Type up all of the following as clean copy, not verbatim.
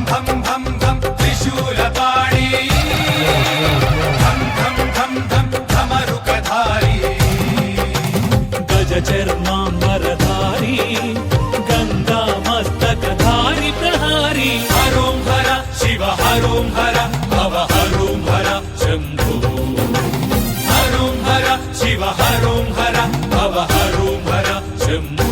ధం ధం ధం త్రిశూలపాణి ధం ధం ధం ధం ధమరుకధారి గజ చర్మాంబరధారి గంగా మస్తకధారి ప్రహారి హరోం హర శివ హరోం హర భవ హరోం హర శంభో హరోం హర శివ హరోం హర భవ హరోం హర శంభో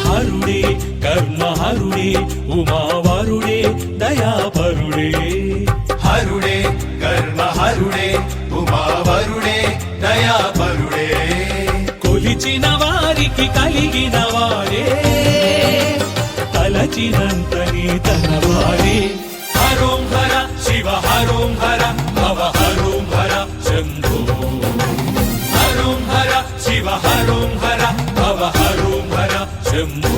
హరుడే కర్మహరుడే ఉమావరుడే దయాపరుడే హరుడే కర్మ హరుడే ఉమావరుడే దయాపరుడే కొలిచిన వారికి కలిగిన వాడే తలచినంతని తనవాడే హరోం హర శివ హరోం హర భవ హరోం హర శంభో హరోం హర శివ హరోం హర భవ హరోం హర శంభో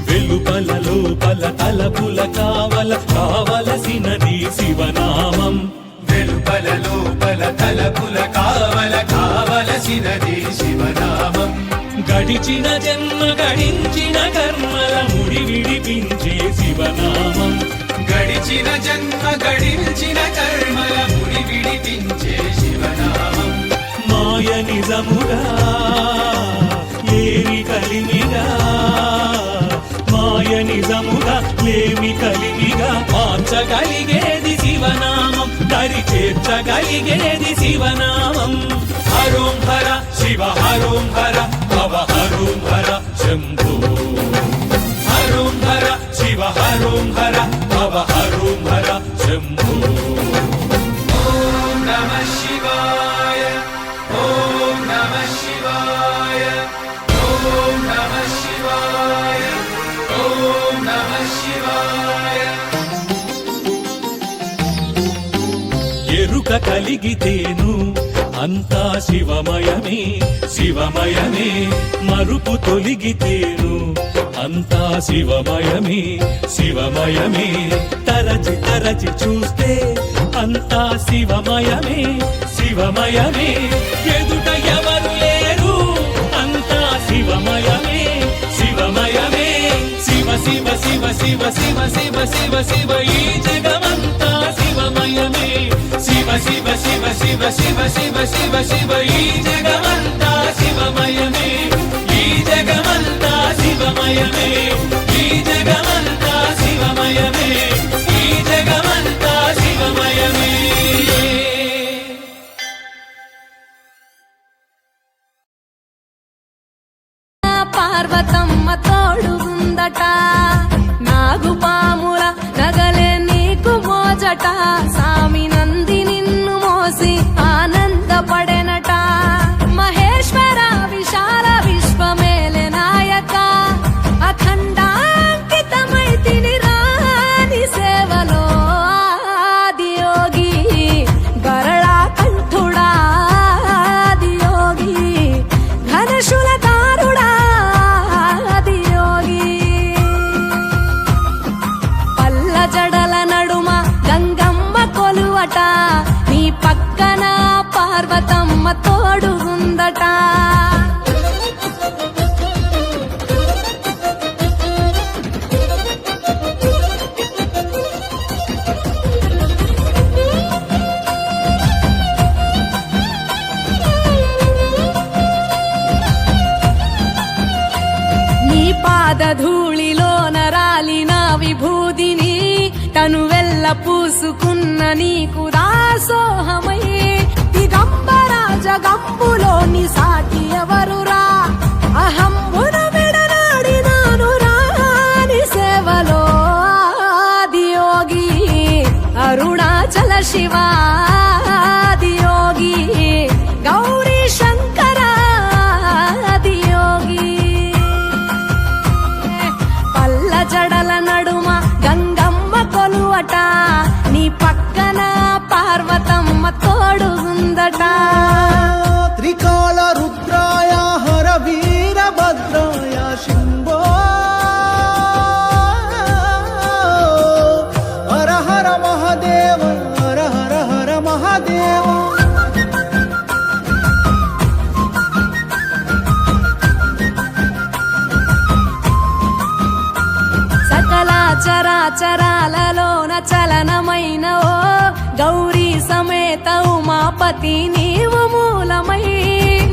వెలుపల లోపల తలపుల కావలసినది శివనామం వెలుపల లోపల తలపుల కావలసినది శివనామం గడిచిన జన్మ గడించిన కర్మల ముడి విడిపించే శివనామం గడిచిన జన్మ గడించిన కర్మల ముడి విడిపించే శివనామం మాయ నిజముగా లేమి కలిమిగా మాయ నిజముగా లేమి కలిమిగా మార్చగలిగేది శివనామం దరి చేర్చగలిగేది శివనామం హరోం హర శివ హరోం హర భవ హరోం హర శంభో హరోం హర శివ హరోం హర భవ హరోం హర శంభో ఓం నమః శివాయ ఓం నమః శివాయ ఓం నమః శివాయ ఓం నమః శివాయ ఎరుక కలిగితేను అంతా శివమయమే శివమయమే మరుపు తొలిగితేను అంతా శివమయమే శివమయమే తరచి తరచి చూస్తే అంతా శివమయమే శివమయమే ఎదుట ఎవరు లేరు అంతా శివమయమే శివమయమే శివ శివ శివ శివ శివ శివ శివ శివ ఈ జగమంతా శివమయమే శివ శివ శివ శివ శివ శివ శివ శివ ఈ జగమంతా శివమయమే ఈ జగమంతా శివమయమే ఈ జగమంతా శివమయమే ఈ జగమంతా శివమయమే పార్వతమ్మ తోడు ఉందట నాగుపాముల నగలే నీకు మోజట సామి నంది నిన్ను మోసి ఆనందపడెనట మహేశ్వర విశాల విశ్వమేలె నాయక అఖండాంకితమైతిని రాని సేవలో ఆదియోగి గరళా కంఠుడా ఆదియోగి ఘనశూలధారుడా ఆదియోగి పల్ల జడల నడుమ గంగమ్మ కొలువట నీ పక్కన పార్వతమ్మ తోడు ఉందట నీ పాదధూళిలో నరాలిన విభూదిని తనువెల్ల పూసుకున్న నీకు దాసోహమై దిగంబర జగంబులోని సాటి ఎవరురా అహంబున విడనాడినాను రాని సేవలో ఆదియోగి అరుణాచల శివాదియోగి గౌరీ శంకరాదియోగి పల్ల జడల నడుమ చరాచరాలలోన చలనమైన ఓ గౌరీ సమేత ఉమాపతి నీవు మూలమై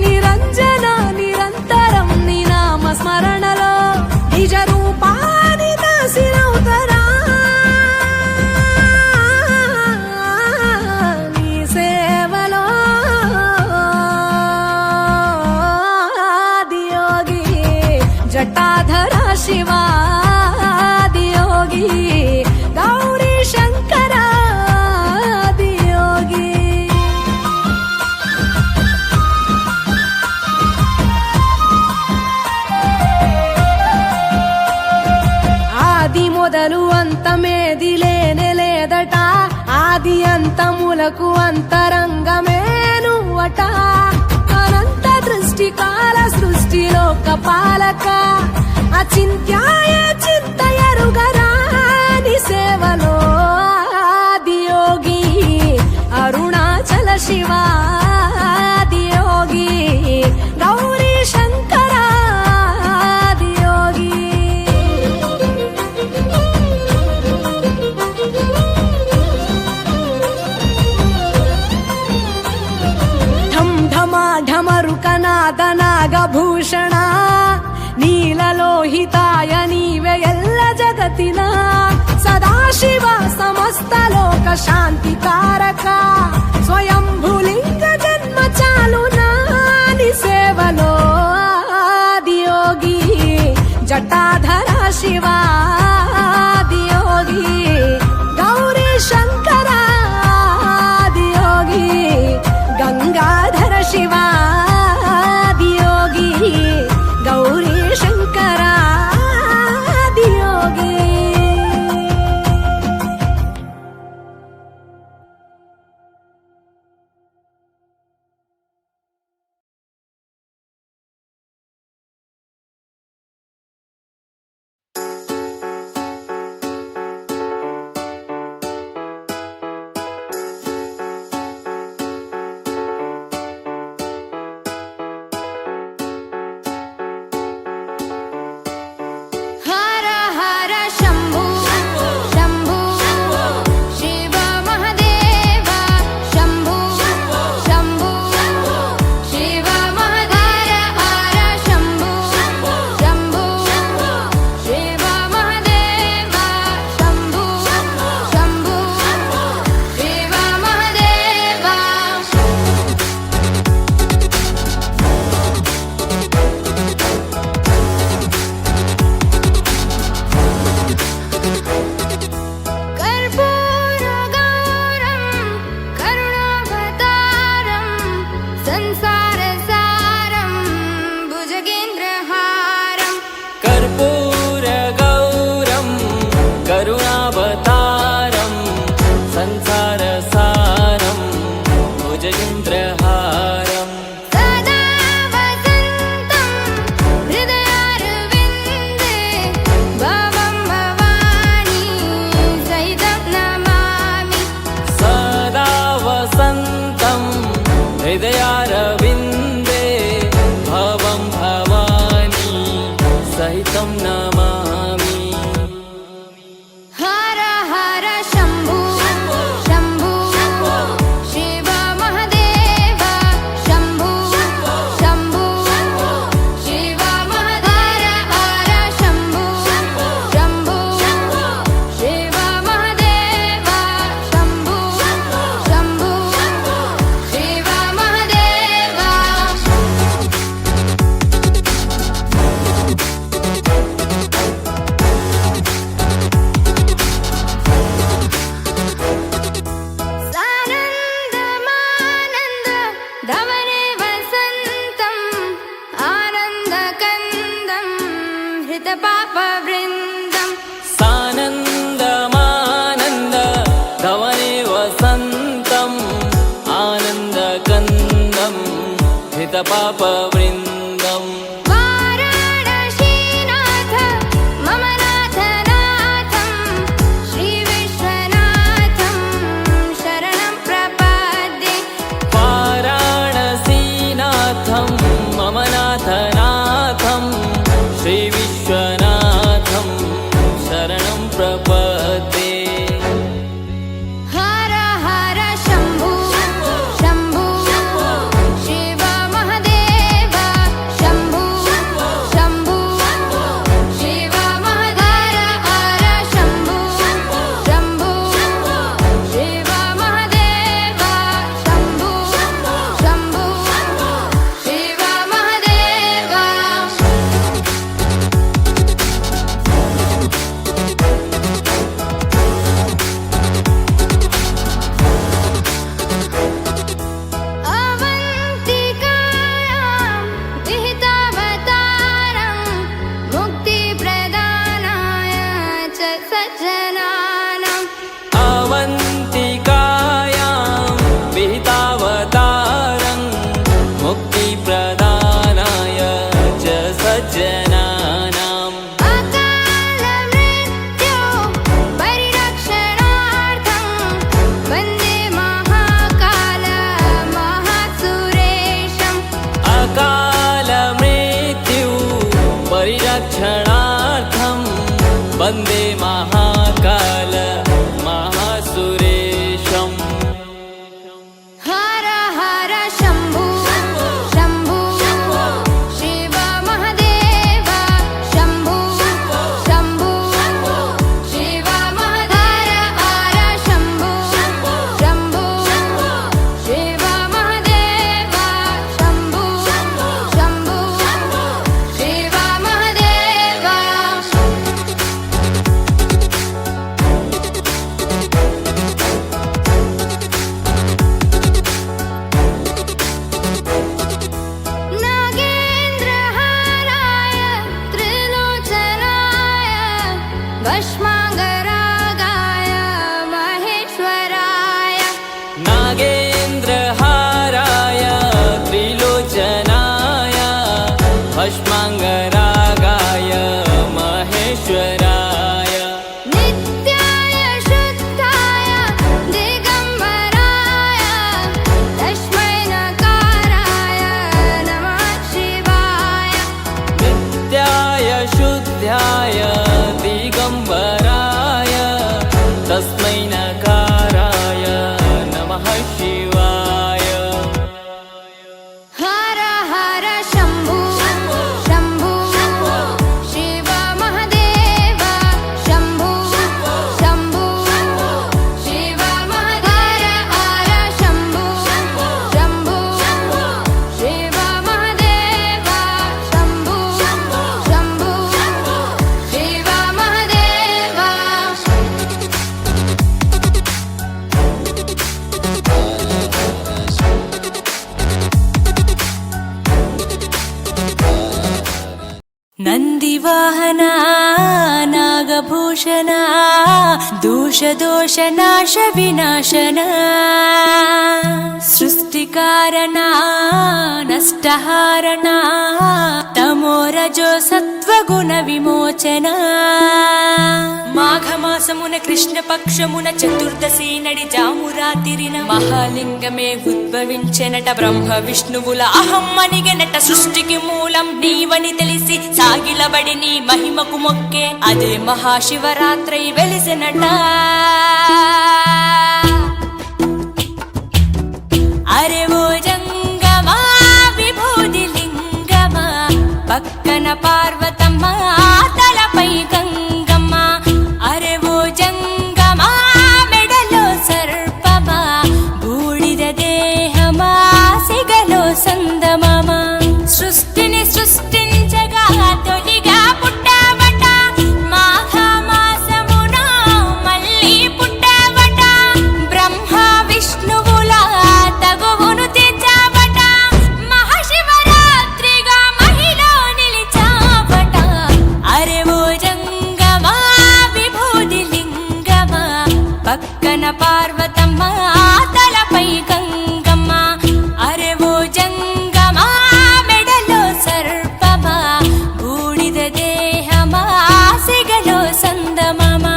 నిరంజన నిరంతరం నీ నామ స్మరణలో నిజ రూపాని దాసినవుతరా నీ సేవలో ఆదియోగి జటాధర శివా గౌరీ శంకర ఆదియోగి ఆది మొదలు అంతమేది లేనే లేదట ఆది అంతములకు అంతరంగమే నువ్వట అనంత దృష్టి కాల సృష్టిలోక పాలక అచింత్యాయ చింతయరుగరా సేవలో ఆదియోగి అరుణాచల శివ ఆదియోగి గౌరీ శంకర ఆదియోగి ఢం ఢమా ఢమరుకనాద నాగభూషణ నీలలోహితాయ నీవే ఎల్ల జగతిన సదాశివ సమస్త లోక శాంతి కారక స్వయంభులింగ జన్మ చాలు నాని సేవలో ఆదియోగి జటాధర శివ ఆదియోగి గౌరీ శంకర ఆదియోగి గంగాధర శివ ఆదియోగి గౌరీ శంకర ఆదియోగి हृदयारविन्दे भवं भवानी सहितं नमामि। हर हर शम्भु शम्भु शिव महादेव शम्भु शम्भु शिव महादेव हर शम्भु शम्भु शिव महादेव शम्भु शम्भु शिव महादेव। सानन्दमानन्द धवने वसन्तम् आनन्दकन्दं हृतपापवृन्दम्। सानन्दमानन्द धवने वसन्तम् आनन्दकन्दं हितपापवृन्दम्। वाराणसीनाथ मम नाथनाथं श्रीविश्वनाथं शरणं प्रपद्ये। वाराणसीनाथं मम नाथनाथं श्रीविश्वनाथं शरणं प्रपद्ये हर हर शम्भु शम्भु शिव महदेव शम्भु शम्भु शिव महदेव हर शम्भु शम्भु शिव महदेव शम्भु शम्भु शिव महदेव अवन्तिकायां विहितावतारं मुक्तिप्रदानाय च सज्जनानाम् अवन्तिकायां विहितावतारं मुक्तिप्रदानाय च सज्जनानाम् अकालमृत्यो परिरक्षणार्थं वन्दे महाकाल महासुरेशम् अकालमृत्यु परिरक्षणार्थं वन्दे महाकाल महासुरेशम् हर हर शम्भु शम्भु शिव महदेव शम्भु शम्भु शिव महदेव हर शम्भु शम्भु शिव महदेव शम्भु शम्भु शिव महदेव नागेन्द्रहाराय त्रिलोचनाय भस्माङ्गरागाय महेश्वराय नागेन्द्रहाराय त्रिलोचनाय भस्माङ्गरागाय महेश्वराय नित्याय शुद्धाय दिगम्बराय तस्मै नकाराय नमः शिवाय नित्याय शुद्धाय दिगम्बराय तस्मै नकाराय नमः शिवाय हर हर शम्भु शम्भु शिव महदेव शम्भु शम्भु शिव महदेव हर शम्भु शम्भु शिव महदेव शम्भु शम्भु शिव महदेव ನಂದಿವಾಹನ ನಾಗಭೂಷಣ ದೋಷ ನಾಶ ವಿನಾಶನ ಸೃಷ್ಟಿಕಾರಣ ನಷ್ಟಹಾರಣ తమోరజో సత్వగుణ విమోచన మాఘమాసమున కృష్ణపక్షమున చతుర్దశి నడి జామురాతిరిన మహాలింగమే ఉద్భవించెనట బ్రహ్మ విష్ణువుల అహం అనిగెనట సృష్టికి మూలం నీవని తెలిసి సాగిలబడి నీ మహిమకు మొక్కే అదే మహాశివరాత్రి వెలిసెనట అరే ఓ జంగమా విభూది లింగమా పక్కన పార్వతమ్మ తలపై గంగమ్మ అరే ఓ జంగమా మెడలో సర్పమా బూడిద దేహమా సిగలో సందమమా సృష్టిని సృష్టించగా తొలిగా పుట్టావట మాఘమాసమున మళ్ళీ పుట్టావట బ్రహ్మ విష్ణువుల తగువును తెచ్చావట మహాశివరాత్రిగా మహిలో నిలిచావట అరే ఓ జంగమా విభూది లింగమా పక్కన పార్వతమ్మ తలపై గంగమ్మ అరే ఓ జంగమా మెడలో సర్పమా బూడిద దేహమా సిగలో సందమమా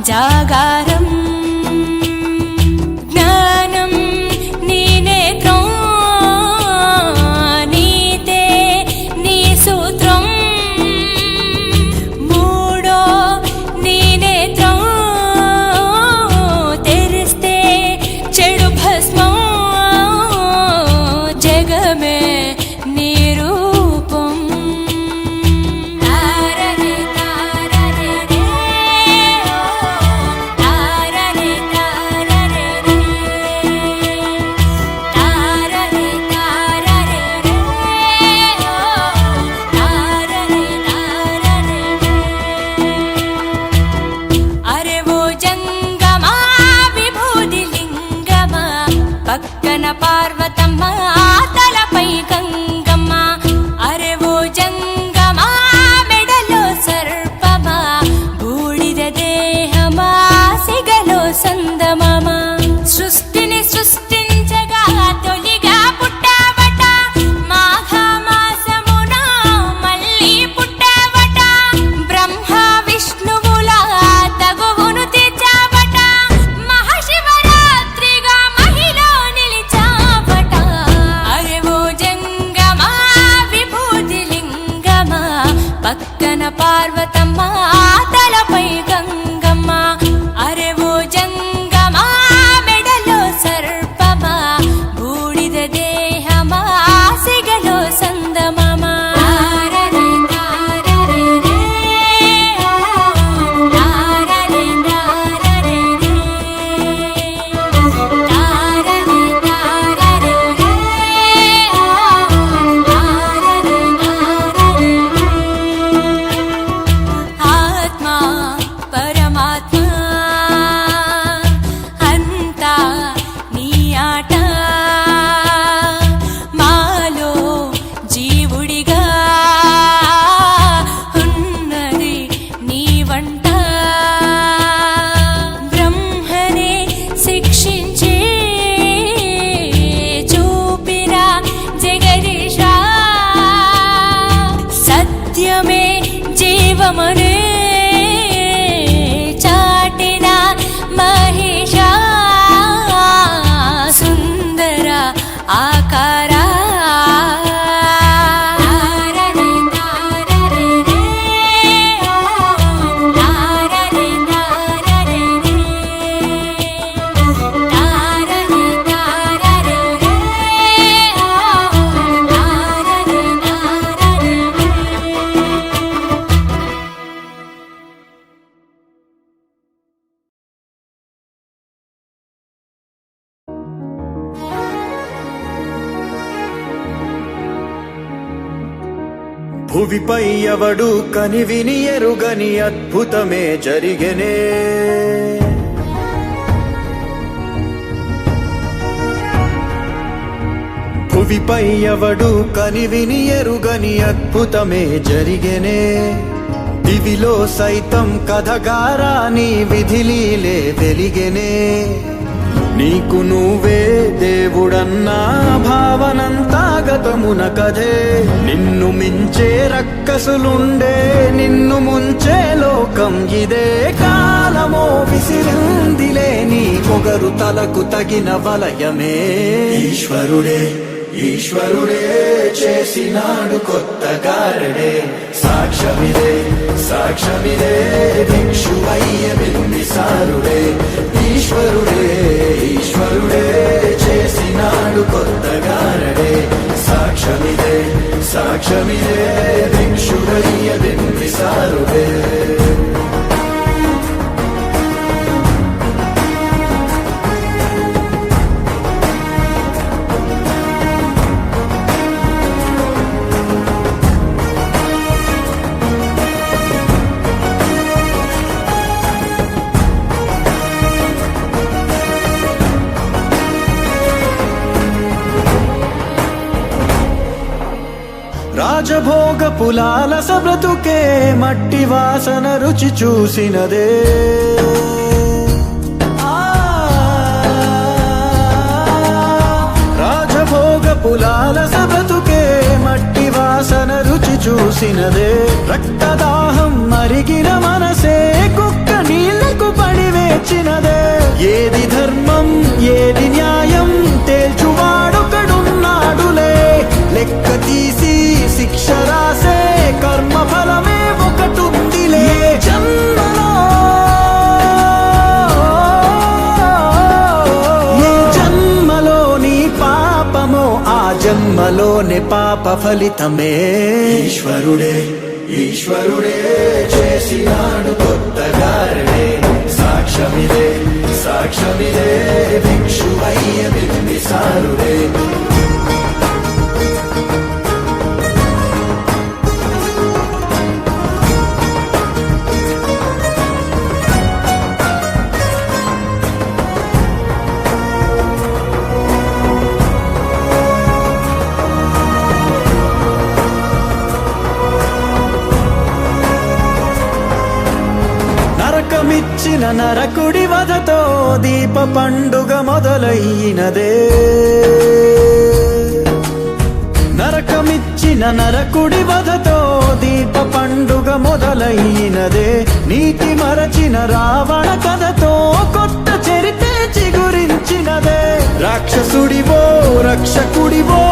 జాగారం జ్ఞానం నీ నేత్రం నీతే నీ సూత్రం మూడో నీ నేత్రం తెరిస్తే చెడు భస్మం జగమే నీ రూపం తారరే తారరే రే ఓ తారరే తారరే రే తారరే తారరే రే ఓ తారరే తారరే రే అరే ఓ జంగమా విభూది లింగమా పక్కన పార్వతమ్మ తలపై గంగమ్మ అరే ఓ జంగమా మెడలో సర్పమా బూడిద దేహమా సిగలో సందమమా సృష్టిని సృష్టించగా తొలిగా పుట్టావట మాఘమాసమున మళ్ళీ పుట్టావట బ్రహ్మ విష్ణువుల తగువును తీర్చావట మహాశివరాత్రిగా మహిలో నిలిచావట అరే ఓ జంగమా విభూతి లింగమా పక్కన పార్వతమ్మ తలపై గంగమ్మ అరే ఓ జంగమా మెడలో సర్పమా బూడిద దేహమా సిగలో సందమమా తారరే తారరే రే ఓ తారరే తారరే రే తారరే తారరే రే ఓ తారరే తారరే రే ఆత్మ పరమాత్మ అంతా నీ ఆట మాలో జీవుడిగా ఉన్నది నీ వంట బ్రహ్మనే శిక్షించే చూపిన జగదీశ సత్యమే జీవమనే చాటిన మహేశ సుందర ఆకారా తారరే తారరే రే ఓ తారరే తారరే రే తారరే తారరే రే ఓ తారరే తారరే రే భువిపై ఎవడు కనివిని ఎరుగని అద్భుతమే జరిగెనే భువిపై ఎవడు కనివిని ఎరుగని అద్భుతమే జరిగెనే దివిలో సైతం కథగారాని విధిలీలే వెలిగెనే నీకు నువ్వే దేవుడన్నా భావనంతా గతమున కథే నిన్ను మించే రక్కసులుండే నిన్ను ముంచే లోకం ఇదే కాలమో విసిరిందిలే నీ పొగరు తలకు తగిన వలయమే ఈశ్వరుడే ఈశ్వరుడే చేసినాడు కొత్త గారడే సాక్ష్యమిదే సాక్ష్యమిదే భిక్షువయ్య బింబిసారుడే ఈశ్వరుడే ఈశ్వరుడే చేసినాడు కొత్త గారడే సాక్ష్యమిదే సాక్ష్యమిదే భిక్షువయ్య బింబిసారుడే రాజభోగ పులాల సబ్రతుకే మట్టి వాసన రుచి చూసినదే రాజభోగ పులాల సబ్రతుకే మట్టి వాసన వాసన రుచి చూసినదే రక్తదాహం మరిగిన మనసే కుక్క నీళ్లకు పడి వేచినదే ఏది ధర్మం ఏది న్యాయం తేల్చువాడొకడున్నాడులే లెక్క తీసి శిక్ష రాసే కర్మ ఫలమే ఒకటుందిలే జన్మలో ఏ జన్మలోని పాపమో ఆ జన్మలోని పాప ఫలితమే ఈశ్వరుడే ఈశ్వరుడే చేసినాడు కొత్తగారడే సాక్ష్యమిదే సాక్ష్యమిదే భిక్షువయ్య బింబిసారుడే నరకమిచ్చిన నరకుడి వధతో దీప పండుగ మొదలయ్యినదే నరకమిచ్చిన నరకుడి వధతో దీప పండుగ మొదలయ్యినదే నీతి మరచిన రావణ కథతో కొత్త చరితే చిగురించినదే రాక్షసుడివో రక్షకుడివో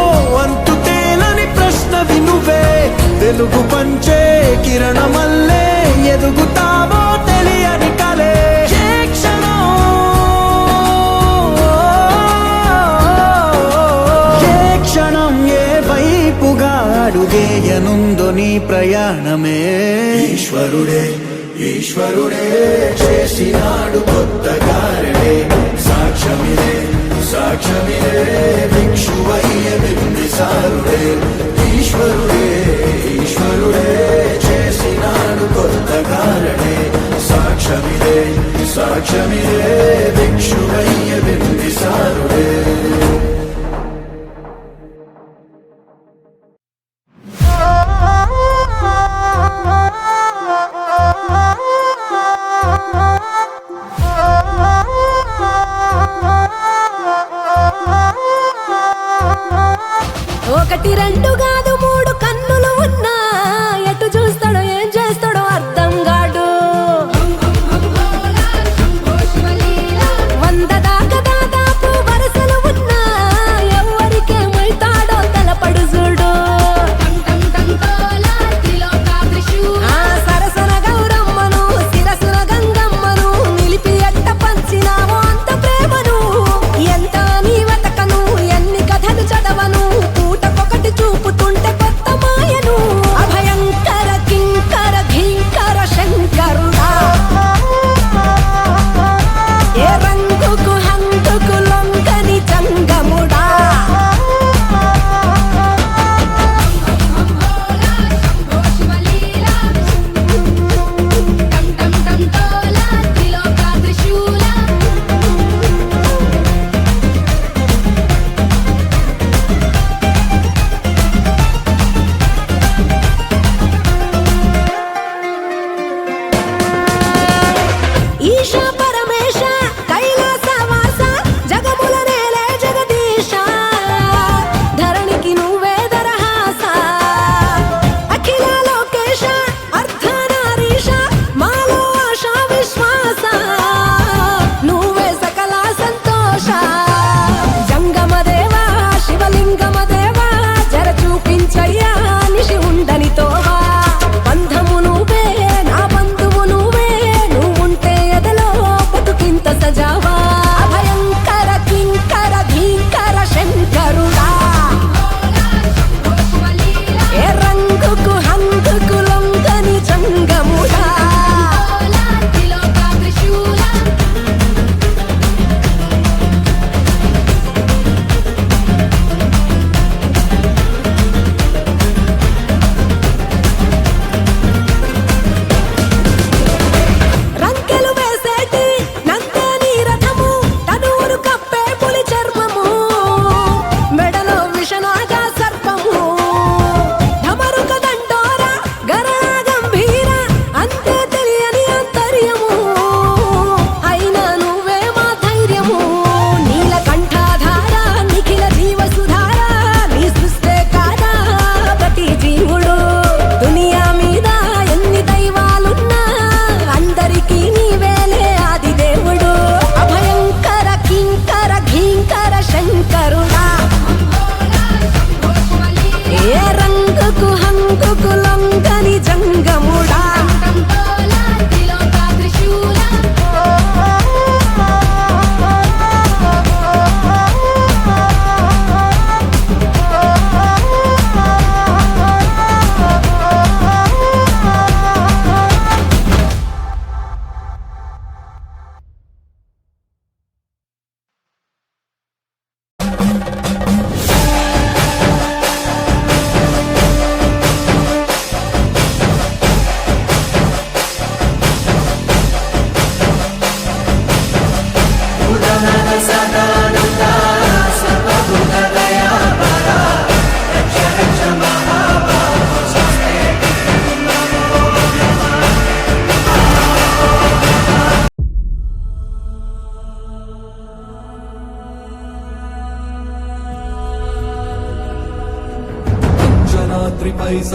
అంతు తేలని ప్రశ్న వినువే వెలుగు పంచే కిరణమల్లే ఎదుగుతావో తెలియని కలే ఏ క్షణం ఏ క్షణం ఏ వైపుగా అడుగేయనుందో నీ ప్రయాణమే ఈశ్వరుడే ఈశ్వరుడే చేసినాడు కొత్తగారడే సాక్ష్యమిదే సాక్ష్యమిదే భిక్షువయ్య బింబిసారుడే ఈశ్వరుడే ఈశ్వరుడే చేసినాడు కొత్తగారడే సాక్ష్యమిదే సాక్ష్యమిదే భిక్షువయ్య బింబిసారుడే ఒకటి రెండు కాదు మూడు కన్నులు ఉన్నా ఎటు చూస్తాడో ఏం చేస్తాడో అర్థం కాడు 100 దాకా దాదాపు వరసలు ఉన్నా ఎవరికేమైతాడో తలపడు చూడు ఆ సరసన గౌరమ్మను శిరసున గంగమ్మను నిలిపి ఎట్ట పంచినావో అంత ప్రేమను ఎంత నీ వెతకను ఎన్ని కథలు చదవను పూటకొకటి చూపుతుంటే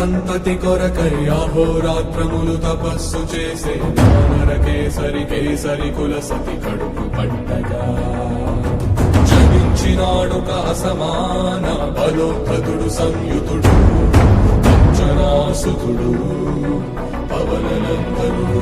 సంతతి కొరకై అహోరాత్రములు తపస్సు చేసే వానర కేసరి కుల సతి కడుపు పట్టగా జనించినాడు అసమాన బలోద్ధతుడు సంయుతుడు అంజనాసుతుడు పవననందనుడు